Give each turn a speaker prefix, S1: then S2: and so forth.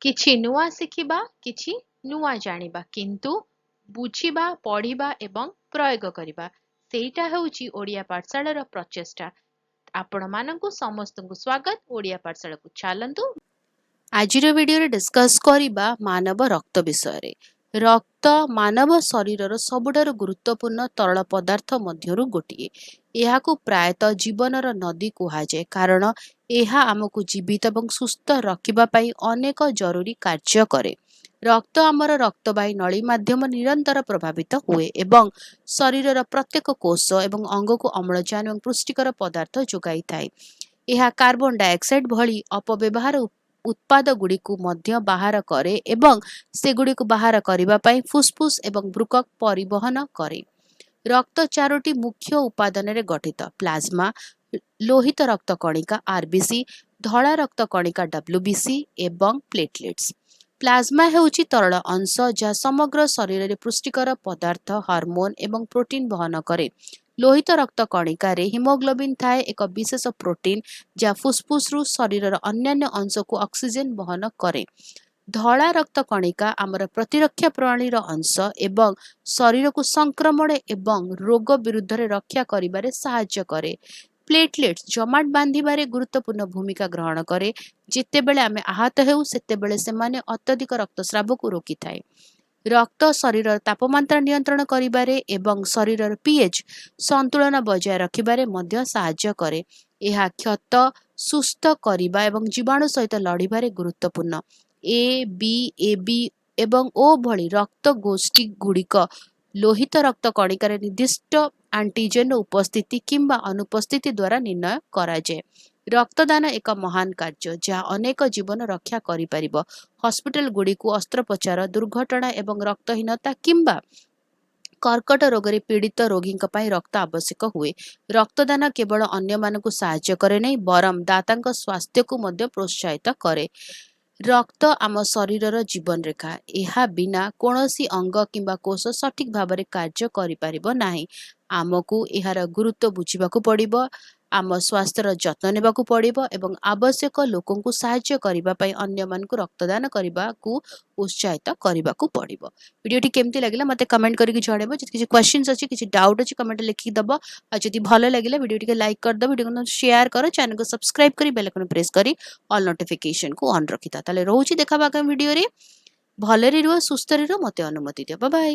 S1: କିଛି ନୂଆ ଶିଖିବା, କିଛି ନୂଆ ଜାଣିବା, କିନ୍ତୁ ବୁଝିବା, ପଢିବା ଏବଂ ପ୍ରୟୋଗ କରିବା ସେଇଟା ହେଉଛି ଓଡ଼ିଆ ପାଠଶାଳାର ପ୍ରଚେଷ୍ଟା। ଆପଣମାନଙ୍କୁ ସମସ୍ତଙ୍କୁ ସ୍ୱାଗତ ଓଡ଼ିଆ ପାଠଶାଳାକୁ। ଚାଲନ୍ତୁ ଆଜିର ଭିଡ଼ିଓରେ ଡିସ୍କସ୍ କରିବା ମାନବ ରକ୍ତ ବିଷୟରେ। ରକ୍ତ ମାନବ ଶରୀରର ସବୁଠାରୁ ଗୁରୁତ୍ୱପୂର୍ଣ୍ଣ ତରଳ ପଦାର୍ଥ ମଧ୍ୟରୁ ଗୋଟିଏ। ଏହାକୁ ପ୍ରାୟତଃ ଜୀବନର ନଦୀ କୁହାଯାଏ କାରଣ ଏହା ଆମକୁ ଜୀବିତ ଏବଂ ସୁସ୍ଥ ରଖିବା ପାଇଁ ଅନେକ ଜରୁରୀ କାର୍ଯ୍ୟ କରେ। ରକ୍ତ ଆମର ରକ୍ତବାହୀ ନଳୀ ମାଧ୍ୟମ ନିରନ୍ତର ପ୍ରଭାବିତ ହୁଏ ଏବଂ ଶରୀରର ପ୍ରତ୍ୟେକ କୋଷ ଏବଂ ଅଙ୍ଗକୁ ଅମ୍ଳଜାନ ଏବଂ ପୁଷ୍ଟିକର ପଦାର୍ଥ ଯୋଗାଇଥାଏ। ଏହା କାର୍ବନ ଡାଇଅକ୍ସାଇଡ୍ ଭଳି ଅପବ୍ୟବହାର ଉତ୍ପାଦ ଗୁଡ଼ିକୁ ମଧ୍ୟ ବାହାର କରେ ଏବଂ ସେଗୁଡ଼ିକୁ ବାହାର କରିବା ପାଇଁ ଫୁସ୍ଫୁସ୍ ଏବଂ ବୃକକ୍ ପରିବହନ କରେ। ରକ୍ତ ଚାରୋଟି ମୁଖ୍ୟ ଉପାଦାନରେ ଗଠିତ: ପ୍ଲାଜମା, ଲୋହିତ ରକ୍ତ କଣିକା ଆରବିସି, ଧଳା ରକ୍ତ କଣିକା ଡବ୍ଲ୍ୟୁବିସି ଏବଂ ପ୍ଲେଟଲେଟ୍ସ। ପ୍ଲାଜମା ହେଉଛି ତରଳ ଅଂଶ ଯାହା ସମଗ୍ର ଶରୀରରେ ପୁଷ୍ଟିକର ପଦାର୍ଥ, ହରମୋନ୍ ଏବଂ ପ୍ରୋଟିନ୍ ବହନ କରେ। ଲୋହିତ ରକ୍ତ କଣିକାରେ ହିମୋଗ୍ଲୋବିନ୍ ଥାଏ, ଏକ ବିଶେଷ ପ୍ରୋଟିନ୍ ଯାହା ଫୁସ୍ଫୁସ୍ରୁ ଶରୀରର ଅନ୍ୟାନ୍ୟ ଅଂଶକୁ ଅକ୍ସିଜେନ୍ ବହନ କରେ। ଧଳା ରକ୍ତ କଣିକା ଆମର ପ୍ରତିରକ୍ଷା ପ୍ରଣାଳୀର ଅଂଶ ଏବଂ ଶରୀରକୁ ସଂକ୍ରମଣ ଏବଂ ରୋଗ ବିରୁଦ୍ଧରେ ରକ୍ଷା କରିବାରେ ସାହାଯ୍ୟ କରେ। ପ୍ଲେଟଲେଟ୍ସ ଜମାଟ ବାନ୍ଧିବାରେ ଗୁରୁତ୍ୱପୂର୍ଣ୍ଣ ଭୂମିକା ଗ୍ରହଣ କରେ। ଯେତେବେଳେ ଆମେ ଆହତ ହେଉ ସେତେବେଳେ ସେମାନେ ଅତ୍ୟଧିକ ରକ୍ତସ୍ରାବକୁ ରୋକିଥାଏ। ରକ୍ତ ଶରୀରର ତାପମାତ୍ରା ନିୟନ୍ତ୍ରଣ କରିବାରେ ଏବଂ ଶରୀରର ପିଏଚ୍ ସନ୍ତୁଳନ ବଜାୟ ରଖିବାରେ ମଧ୍ୟ ସାହାଯ୍ୟ କରେ। ଏହା କ୍ଷତ ସୁସ୍ଥ କରିବା ଏବଂ ଜୀବାଣୁ ସହିତ ଲଢ଼ିବାରେ ଗୁରୁତ୍ୱପୂର୍ଣ୍ଣ। ଏ, ବି, এবি ଏବଂ ଓ ଭଳି ରକ୍ତ ଗୋଷ୍ଠୀ ଗୁଡ଼ିକ ଲୋହିତ ରକ୍ତ କଣିକାରେ ନିର୍ଦ୍ଦିଷ୍ଟ ଆଣ୍ଟିଜେନ୍ର ଉପସ୍ଥିତି କିମ୍ବା ଅନୁପସ୍ଥିତି ଦ୍ୱାରା ନିର୍ଣ୍ଣୟ କରାଯାଏ। ରକ୍ତଦାନ ଏକ ମହାନ କାର୍ଯ୍ୟ ଯାହା ଅନେକ ଜୀବନ ରକ୍ଷା କରିପାରିବ। ହସ୍ପିଟାଲ ଗୁଡ଼ିକୁ ଅସ୍ତ୍ରୋପଚାର, ଦୁର୍ଘଟଣା ଏବଂ ରକ୍ତହୀନତା କିମ୍ବା କର୍କଟ ରୋଗରେ ପୀଡ଼ିତ ରୋଗୀଙ୍କ ପାଇଁ ରକ୍ତ ଆବଶ୍ୟକ ହୁଏ। ରକ୍ତଦାନ କେବଳ ଅନ୍ୟମାନଙ୍କୁ ସାହାଯ୍ୟ କରେ ନାହିଁ ବରଂ ଦାତାଙ୍କ ସ୍ୱାସ୍ଥ୍ୟକୁ ମଧ୍ୟ ପ୍ରୋତ୍ସାହିତ କରେ। ରକ୍ତ ଆମ ଶରୀରର ଜୀବନରେଖା। ଏହା ବିନା କୌଣସି ଅଙ୍ଗ କିମ୍ବା କୋଷ ସଠିକ୍ ଭାବରେ କାର୍ଯ୍ୟ କରିପାରିବ ନାହିଁ। ଆମକୁ ଏହାର ଗୁରୁତ୍ୱ ବୁଝିବାକୁ ପଡ଼ିବ, ଆମ ସ୍ୱାସ୍ଥ୍ୟର ଯତ୍ନ ନେବାକୁ ପଡ଼ିବ ଏବଂ ଆବଶ୍ୟକ ଲୋକଙ୍କୁ ସାହାଯ୍ୟ କରିବା ପାଇଁ ଅନ୍ୟମାନଙ୍କୁ ରକ୍ତଦାନ କରିବାକୁ ଉତ୍ସାହିତ କରିବାକୁ ପଡ଼ିବ। ଭିଡ଼ିଓଟି କେମିତି ଲାଗିଲା ମୋତେ କମେଣ୍ଟ କରିକି ଜଣାଇବ। ଯଦି କିଛି କ୍ୱେଶ୍ଚିନ୍ସ ଅଛି, କିଛି ଡାଉଟ୍ ଅଛି କମେଣ୍ଟରେ ଲେଖିକି ଦେବ। ଆଉ ଯଦି ଭଲ ଲାଗିଲା ଭିଡ଼ିଓ ଟିକେ ଲାଇକ୍ କରିଦେବ, ଭିଡ଼ିଓକୁ ସେୟାର କର, ଚ୍ୟାନେଲକୁ ସବସ୍କ୍ରାଇବ୍ କରି ବେଲ୍ ଆଇକନ୍ ପ୍ରେସ୍ କରି ଅଲ୍ ନୋଟିଫିକେସନକୁ ଅନ୍ ରଖିଥା। ତାହେଲେ ରହୁଛି, ଦେଖା ହବା ଆଗାମୀ ଭିଡ଼ିଓରେ। ଭଲରେ ରୁହ, ସୁସ୍ଥରେ ରୁହ, ମୋତେ ଅନୁମତି ଦିଅ। Bye bye.